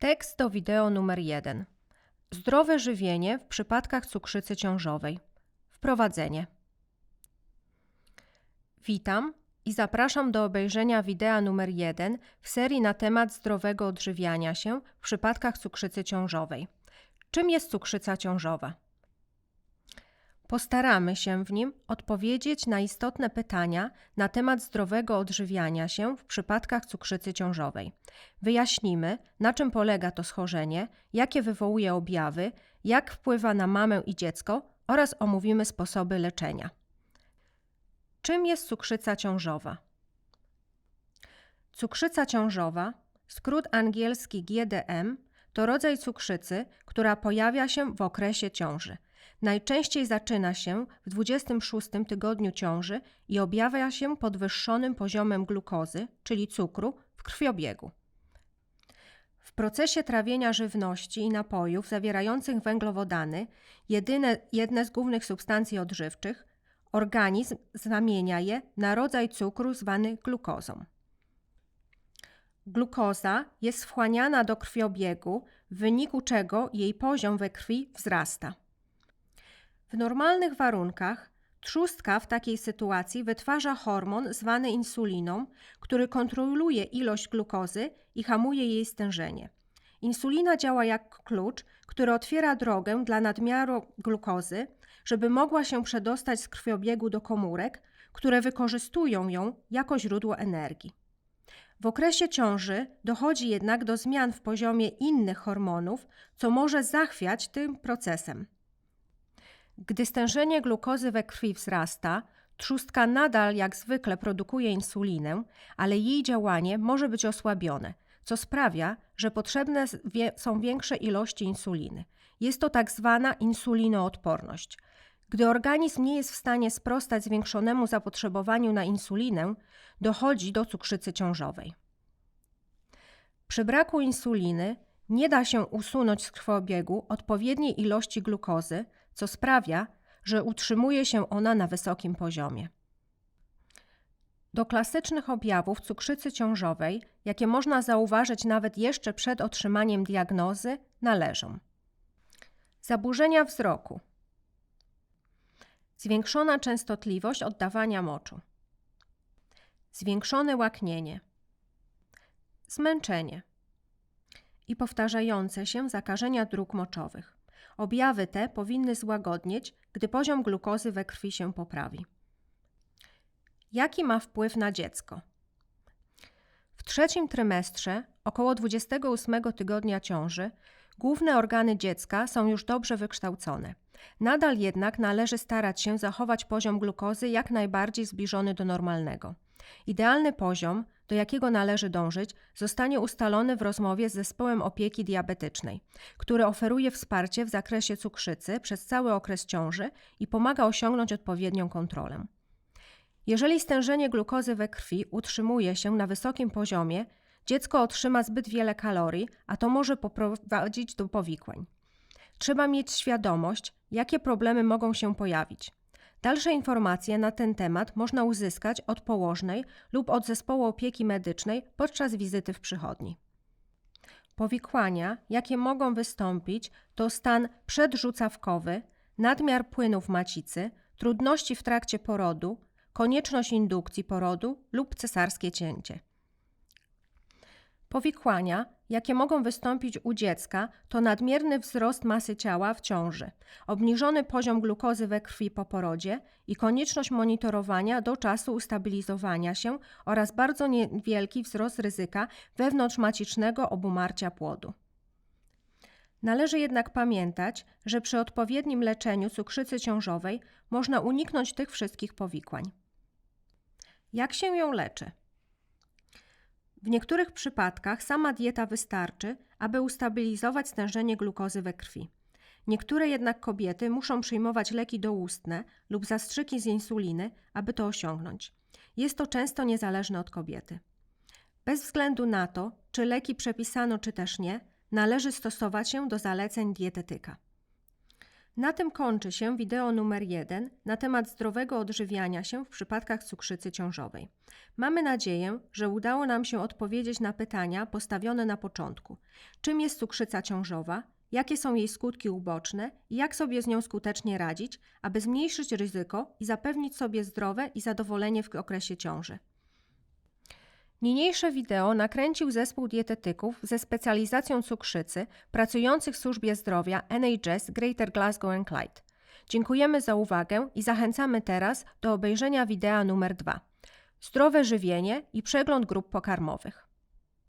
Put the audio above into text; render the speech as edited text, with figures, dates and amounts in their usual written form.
Tekst do wideo numer 1. Zdrowe żywienie w przypadkach cukrzycy ciążowej. Wprowadzenie. Witam i zapraszam do obejrzenia wideo numer 1 w serii na temat zdrowego odżywiania się w przypadkach cukrzycy ciążowej. Czym jest cukrzyca ciążowa? Postaramy się w nim odpowiedzieć na istotne pytania na temat zdrowego odżywiania się w przypadkach cukrzycy ciążowej. Wyjaśnimy, na czym polega to schorzenie, jakie wywołuje objawy, jak wpływa na mamę i dziecko oraz omówimy sposoby leczenia. Czym jest cukrzyca ciążowa? Cukrzyca ciążowa, skrót angielski GDM, to rodzaj cukrzycy, która pojawia się w okresie ciąży. Najczęściej zaczyna się w 26 tygodniu ciąży i objawia się podwyższonym poziomem glukozy, czyli cukru, w krwiobiegu. W procesie trawienia żywności i napojów zawierających węglowodany, jedne z głównych substancji odżywczych, organizm zamienia je na rodzaj cukru zwany glukozą. Glukoza jest wchłaniana do krwiobiegu, w wyniku czego jej poziom we krwi wzrasta. W normalnych warunkach trzustka w takiej sytuacji wytwarza hormon zwany insuliną, który kontroluje ilość glukozy i hamuje jej stężenie. Insulina działa jak klucz, który otwiera drogę dla nadmiaru glukozy, żeby mogła się przedostać z krwiobiegu do komórek, które wykorzystują ją jako źródło energii. W okresie ciąży dochodzi jednak do zmian w poziomie innych hormonów, co może zachwiać tym procesem. Gdy stężenie glukozy we krwi wzrasta, trzustka nadal jak zwykle produkuje insulinę, ale jej działanie może być osłabione, co sprawia, że potrzebne są większe ilości insuliny. Jest to tak zwana insulinoodporność. Gdy organizm nie jest w stanie sprostać zwiększonemu zapotrzebowaniu na insulinę, dochodzi do cukrzycy ciążowej. Przy braku insuliny nie da się usunąć z krwiobiegu odpowiedniej ilości glukozy, co sprawia, że utrzymuje się ona na wysokim poziomie. Do klasycznych objawów cukrzycy ciążowej, jakie można zauważyć nawet jeszcze przed otrzymaniem diagnozy, należą: zaburzenia wzroku, zwiększona częstotliwość oddawania moczu, zwiększone łaknienie, zmęczenie i powtarzające się zakażenia dróg moczowych. Objawy te powinny złagodnieć, gdy poziom glukozy we krwi się poprawi. Jaki ma wpływ na dziecko? W trzecim trymestrze, około 28 tygodnia ciąży, główne organy dziecka są już dobrze wykształcone. Nadal jednak należy starać się zachować poziom glukozy jak najbardziej zbliżony do normalnego. Idealny poziom, do jakiego należy dążyć, zostanie ustalony w rozmowie z zespołem opieki diabetycznej, który oferuje wsparcie w zakresie cukrzycy przez cały okres ciąży i pomaga osiągnąć odpowiednią kontrolę. Jeżeli stężenie glukozy we krwi utrzymuje się na wysokim poziomie, dziecko otrzyma zbyt wiele kalorii, a to może poprowadzić do powikłań. Trzeba mieć świadomość, jakie problemy mogą się pojawić. Dalsze informacje na ten temat można uzyskać od położnej lub od zespołu opieki medycznej podczas wizyty w przychodni. Powikłania, jakie mogą wystąpić, to stan przedrzucawkowy, nadmiar płynu w macicy, trudności w trakcie porodu, konieczność indukcji porodu lub cesarskie cięcie. Powikłania, jakie mogą wystąpić u dziecka, to nadmierny wzrost masy ciała w ciąży, obniżony poziom glukozy we krwi po porodzie i konieczność monitorowania do czasu ustabilizowania się oraz bardzo niewielki wzrost ryzyka wewnątrzmacicznego obumarcia płodu. Należy jednak pamiętać, że przy odpowiednim leczeniu cukrzycy ciążowej można uniknąć tych wszystkich powikłań. Jak się ją leczy? W niektórych przypadkach sama dieta wystarczy, aby ustabilizować stężenie glukozy we krwi. Niektóre jednak kobiety muszą przyjmować leki doustne lub zastrzyki z insuliny, aby to osiągnąć. Jest to często niezależne od kobiety. Bez względu na to, czy leki przepisano, czy też nie, należy stosować się do zaleceń dietetyka. Na tym kończy się wideo numer 1 na temat zdrowego odżywiania się w przypadkach cukrzycy ciążowej. Mamy nadzieję, że udało nam się odpowiedzieć na pytania postawione na początku. Czym jest cukrzyca ciążowa? Jakie są jej skutki uboczne i jak sobie z nią skutecznie radzić, aby zmniejszyć ryzyko i zapewnić sobie zdrowe i zadowolenie w okresie ciąży. Niniejsze wideo nakręcił zespół dietetyków ze specjalizacją cukrzycy pracujących w służbie zdrowia NHS Greater Glasgow and Clyde. Dziękujemy za uwagę i zachęcamy teraz do obejrzenia wideo numer 2. Zdrowe żywienie i przegląd grup pokarmowych.